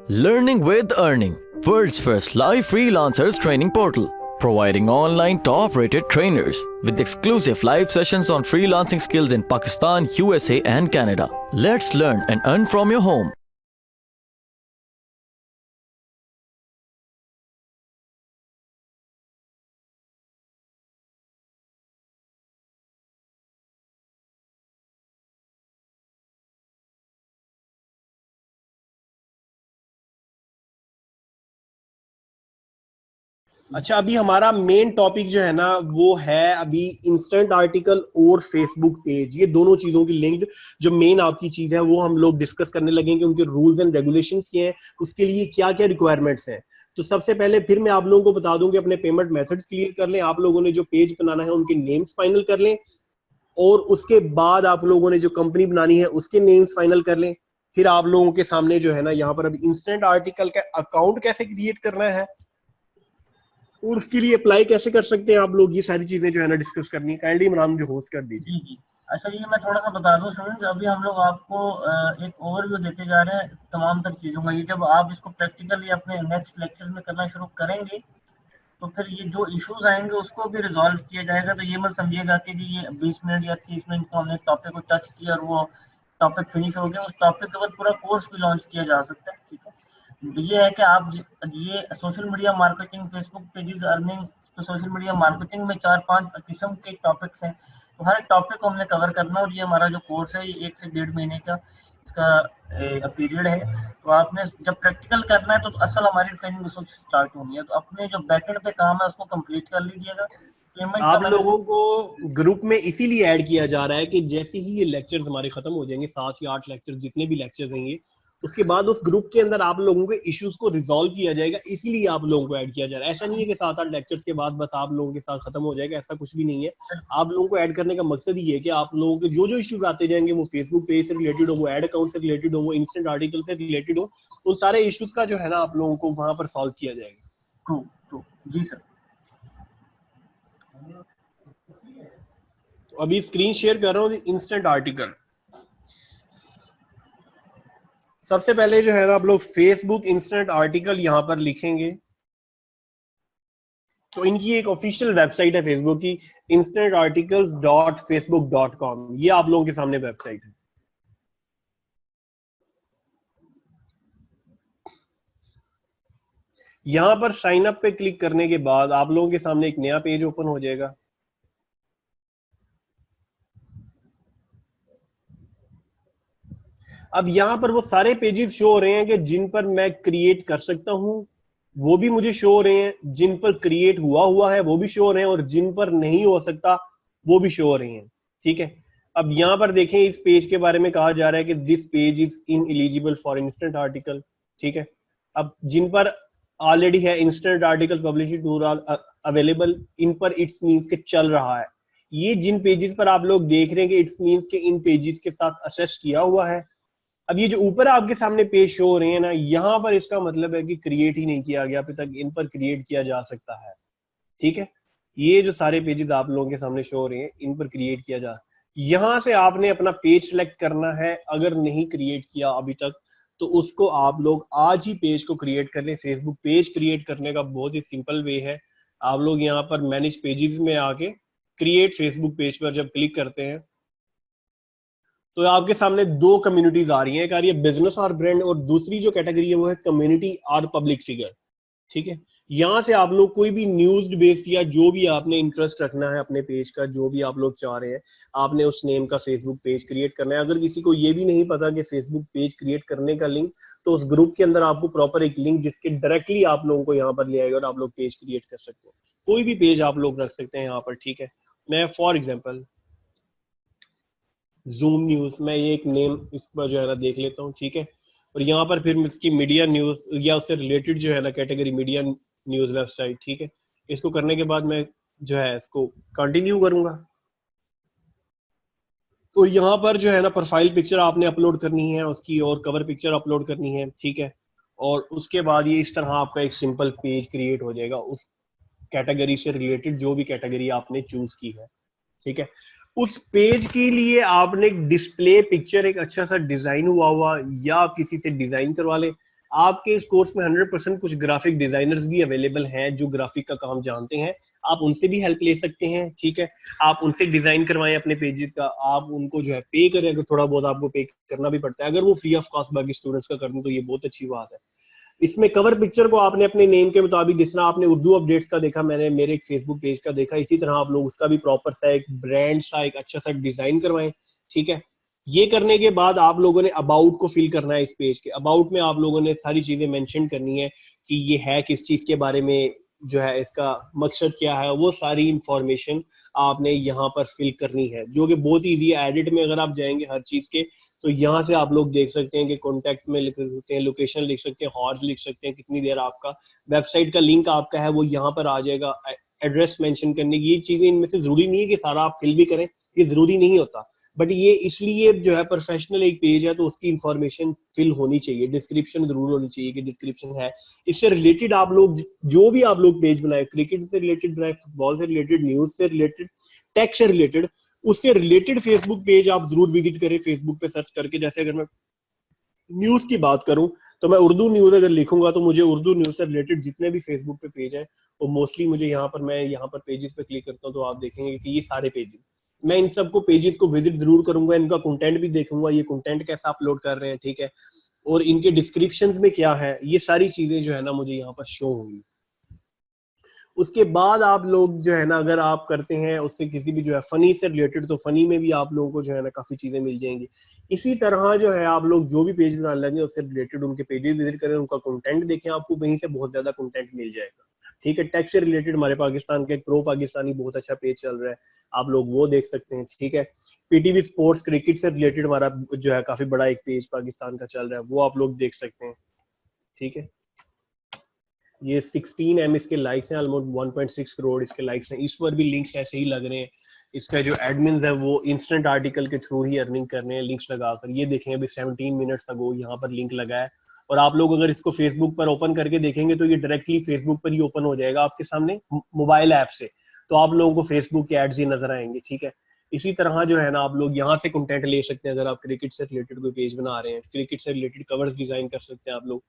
Learning with Earning, world's first live freelancers training portal, providing online top-rated trainers with exclusive live sessions on freelancing skills in Pakistan, USA and Canada. Let's learn and earn from your home. अच्छा, अभी हमारा main topic जो है ना वो है अभी instant article और फेसबुक पेज, ये दोनों चीजों की लिंक्ड जो मेन आपकी चीज है वो हम लोग डिस्कस करने लगेंगे। उनके रूल्स एंड रेगुलेशंस क्या हैं, उसके लिए क्या क्या रिक्वायरमेंट्स हैं। तो सबसे पहले फिर मैं आप लोगों को बता दूं कि अपने पेमेंट मेथड्स क्लियर कर लें, आप लोगों ने जो पेज बनाना है उनके नेम्स फाइनल कर लें, और उसके बाद आप लोगों ने जो कंपनी बनानी है उसके नेम्स फाइनल कर लें। फिर आप लोगों के सामने जो है ना यहाँ पर अभी इंस्टेंट आर्टिकल का अकाउंट कैसे क्रिएट करना है और उसके लिए अप्लाई कैसे कर सकते हैं आप लोग, ये सारी चीजें जो है ना डिस्कस करनी है। काइंडली इमरान जो होस्ट कर दीजिए। जी। अच्छा, ये मैं थोड़ा सा बता दूं स्टूडेंट्स, अभी हम लोग आपको एक ओवरव्यू देते जा रहे हैं तमाम तर चीज़ों का। ये जब आप इसको प्रैक्टिकली अपने नेक्स्ट लेक्चर में करना शुरू करेंगे तो फिर ये जो इश्यूज आएंगे उसको भी रिजॉल्व किया जाएगा। तो ये मत समझिएगा कि जी ये 20 मिनट या 30 मिनट को हमने टॉपिक को टच किया और वो टॉपिक फिनिश हो गया, उस टॉपिक के बाद पूरा कोर्स भी लॉन्च किया जा सकता है। ठीक है, ये है कि आप ये social media marketing, Facebook pages, earning, तो सोशल मीडिया मार्केटिंग में 4-5 किस्म के टॉपिक्स हैं, तो हर टॉपिक को हमने कवर करना है। और ये हमारा जो कोर्स है ये 1 से 1.5 महीने का इसका पीरियड है। तो आपने जब प्रैक्टिकल करना है तो असल हमारी ट्रेनिंग उसको स्टार्ट होनी है। तो अपने जो बैकएंड पे काम है उसको कंप्लीट कर लीजिएगा। पेमेंट आप लोगों को ग्रुप में इसीलिए ऐड किया जा रहा है कि जैसे ही ये लेक्चर्स हमारे खत्म हो जाएंगे, 7 या 8 लेक्चर जितने भी लेक्चर्स होंगे, उसके बाद उस ग्रुप के अंदर आप लोगों के इश्यूज को रिजॉल्व किया जाएगा। इसीलिए आप लोगों को ऐड किया जा रहा है। ऐसा नहीं है कि 7-8 लेक्चर्स के बाद बस आप लोगों के साथ खत्म हो जाएगा, ऐसा कुछ भी नहीं है। आप लोगों को ऐड करने का मकसद ये है कि आप लोगों के जो जो इश्यूज आते जाएंगे, वो फेसबुक पेज से रिलेटेड हो, वो एड अकाउंट से रिलेटेड हो, वो इंस्टेंट आर्टिकल से रिलेटेड हो, उन सारे इश्यूज का जो है ना आप लोगों को वहां पर सॉल्व किया जाएगा। ट्रू जी सर। अभी स्क्रीन शेयर कर रहा हूँ इंस्टेंट आर्टिकल। सबसे पहले जो है ना आप लोग फेसबुक इंस्टेंट आर्टिकल यहां पर लिखेंगे तो इनकी एक ऑफिशियल वेबसाइट है फेसबुक की, instantarticles.facebook.com। ये आप लोगों के सामने वेबसाइट है। यहां पर साइन अप पे क्लिक करने के बाद आप लोगों के सामने एक नया पेज ओपन हो जाएगा। अब यहां पर वो सारे पेजेस शो हो रहे हैं कि जिन पर मैं क्रिएट कर सकता हूं, वो भी मुझे शो हो रहे हैं, जिन पर क्रिएट हुआ है वो भी शो हो रहे हैं, और जिन पर नहीं हो सकता वो भी शो हो रहे हैं। ठीक है, अब यहां पर देखें इस पेज के बारे में कहा जा रहा है कि this page is ineligible for instant article. ठीक है, अब जिन पर ऑलरेडी है instant article publishing tool available, इन पर इट्स मींस के चल रहा है। ये जिन पेजेस पर आप लोग देख रहे हैं कि इट्स मींस के इन पेजेस के साथ असेस किया हुआ है। अब ये जो ऊपर आपके सामने पेज शो हो रहे हैं ना, यहां पर इसका मतलब है कि क्रिएट ही नहीं किया गया अभी तक, इन पर क्रिएट किया जा सकता है। ठीक है, ये जो सारे पेजेस आप लोगों के सामने शो हो रहे हैं इन पर क्रिएट किया जा, यहां से आपने अपना पेज सेलेक्ट करना है। अगर नहीं क्रिएट किया अभी तक तो उसको आप लोग आज ही पेज को क्रिएट कर लें। फेसबुक पेज क्रिएट करने का बहुत ही सिंपल वे है। आप लोग यहाँ पर मैनेज पेजेस में आके क्रिएट फेसबुक पेज पर जब क्लिक करते हैं तो आपके सामने 2 कम्युनिटीज आ रही हैं, एक आ रही है बिजनेस और ब्रांड, और दूसरी जो कैटेगरी है वो है कम्युनिटी और पब्लिक फिगर। ठीक है, यहां से आप लोग कोई भी न्यूज बेस्ड या जो भी आपने इंटरेस्ट रखना है अपने पेज का, जो भी आप लोग चाह रहे हैं, आपने उस नेम का फेसबुक पेज क्रिएट करना है। अगर किसी को ये भी नहीं पता कि फेसबुक पेज क्रिएट करने का लिंक, तो उस ग्रुप के अंदर आपको प्रॉपर एक लिंक जिसके डायरेक्टली आप लोगों को यहाँ पर ले आएगा और आप लोग पेज क्रिएट कर सकते हैं। कोई भी पेज आप लोग रख सकते हैं यहाँ पर। ठीक है, मैं फॉर एग्जाम्पल जूम न्यूज, मैं ये एक नेम इस पर जो है ना देख लेता हूँ। ठीक है, और यहाँ पर फिर इसकी मीडिया न्यूज या उससे रिलेटेड जो है ना कैटेगरी मीडिया न्यूज वेबसाइट। ठीक है, इसको करने के बाद मैं जो है इसको कंटिन्यू करूंगा, और यहाँ पर जो है ना प्रोफाइल पिक्चर आपने अपलोड करनी है उसकी, और कवर पिक्चर अपलोड करनी है। ठीक है, और उसके बाद ये इस तरह आपका एक सिंपल पेज क्रिएट हो जाएगा उस कैटेगरी से रिलेटेड, जो भी कैटेगरी आपने चूज की है। ठीक है, उस पेज के लिए आपने डिस्प्ले पिक्चर एक अच्छा सा डिजाइन हुआ या आप किसी से डिजाइन करवा लें। आपके इस कोर्स में 100% कुछ ग्राफिक डिजाइनर्स भी अवेलेबल हैं जो ग्राफिक का काम जानते हैं, आप उनसे भी हेल्प ले सकते हैं, ठीक है। आप उनसे डिजाइन करवाएं अपने पेजेस का, आप उनको जो है पे करें, अगर थोड़ा बहुत आपको पे करना भी पड़ता है, अगर वो फ्री ऑफ कॉस्ट बाकी स्टूडेंट्स का कर दें तो ये बहुत अच्छी बात है। इसमें कवर पिक्चर को आपने अपने नेम के मुताबिक, जिस तरह आपने उर्दू अपडेट्स का देखा, मैंने मेरे एक फेसबुक पेज का देखा, इसी तरह आप लोग उसका भी प्रॉपर सा एक ब्रांड सा एक अच्छा सा डिजाइन करवाएं, ठीक है। ये करने के बाद आप लोगों ने अबाउट को फिल करना है। इस पेज के अबाउट में आप लोगों ने सारी चीजें मेंशन करनी है कि ये है किस चीज के बारे में, जो है इसका मकसद क्या है, वो सारी इंफॉर्मेशन आपने यहाँ पर फिल करनी है, जो कि बहुत ईजी है। एडिट में अगर आप जाएंगे हर चीज के, तो यहाँ से आप लोग देख सकते हैं कि कॉन्टैक्ट में लिख सकते हैं, लोकेशन लिख सकते हैं, हॉर्स लिख सकते हैं, कितनी देर आपका, वेबसाइट का लिंक आपका है वो यहाँ पर आ जाएगा, एड्रेस मेंशन करने की। ये चीजें इनमें से जरूरी नहीं है कि सारा आप फिल भी करें, ये जरूरी नहीं होता, बट ये इसलिए जो है प्रोफेशनल एक पेज है तो उसकी इंफॉर्मेशन फिल होनी चाहिए, डिस्क्रिप्शन जरूर होनी चाहिए कि डिस्क्रिप्शन है। इससे रिलेटेड आप लोग जो भी आप लोग पेज बनाए, क्रिकेट से रिलेटेड बनाए, फुटबॉल से रिलेटेड, न्यूज से रिलेटेड, टेक से रिलेटेड, उससे रिलेटेड फेसबुक पेज आप जरूर विजिट करें फेसबुक पे सर्च करके। जैसे अगर मैं न्यूज की बात करूं तो मैं उर्दू न्यूज अगर लिखूंगा तो मुझे उर्दू न्यूज से रिलेटेड जितने भी फेसबुक पे पेज है वो मोस्टली मुझे यहाँ पर, मैं यहाँ पर पेजेस पे क्लिक करता हूँ तो आप देखेंगे कि ये सारे पेजेस, मैं इन सबको पेजेस को विजिट जरूर करूंगा, इनका कंटेंट भी देखूंगा, ये कंटेंट कैसा अपलोड कर रहे हैं, ठीक है, और इनके डिस्क्रिप्शंस में क्या है, ये सारी चीजें जो है ना मुझे यहाँ पर शो होंगी। उसके बाद आप लोग जो है ना, अगर आप करते हैं उससे किसी भी जो है फनी से रिलेटेड, तो फनी में भी आप लोगों को जो है ना काफी चीजें मिल जाएंगी। इसी तरह जो है आप लोग जो भी पेज बनाने लगे उससे रिलेटेड उनके पेजेस विजिट करें, उनका कंटेंट देखें, आपको वहीं से बहुत ज्यादा कंटेंट मिल जाएगा, ठीक है। टेक से रिलेटेड हमारे पाकिस्तान का एक प्रो पाकिस्तानी बहुत अच्छा पेज चल रहा है, आप लोग वो देख सकते हैं, ठीक है। पीटीवी स्पोर्ट्स क्रिकेट से रिलेटेड हमारा जो है काफी बड़ा एक पेज पाकिस्तान का चल रहा है, वो आप लोग देख सकते हैं, ठीक है। ये 16M इसके लाइक्स हैं, ऑलमोस्ट 1.6 करोड़ इसके लाइक्स हैं। इस पर भी लिंक्स ऐसे ही लग रहे हैं, इसका जो एडमिन है वो इंस्टेंट आर्टिकल के थ्रू ही अर्निंग कर रहे हैं लिंक्स लगाकर। ये देखें अभी 17 मिनट्स अगो यहाँ पर लिंक लगा है, और आप लोग अगर इसको फेसबुक पर ओपन करके देखेंगे तो ये डायरेक्टली फेसबुक पर ही ओपन हो जाएगा आपके सामने मोबाइल ऐप से, तो आप लोगों को फेसबुक के एड्स ही नजर आएंगे, ठीक है। इसी तरह जो है ना आप लोग यहाँ से कंटेंट ले सकते हैं, अगर आप क्रिकेट से रिलेटेड कोई पेज बना रहे हैं, क्रिकेट से रिलेटेड कवर्स डिजाइन कर सकते हैं आप लोग,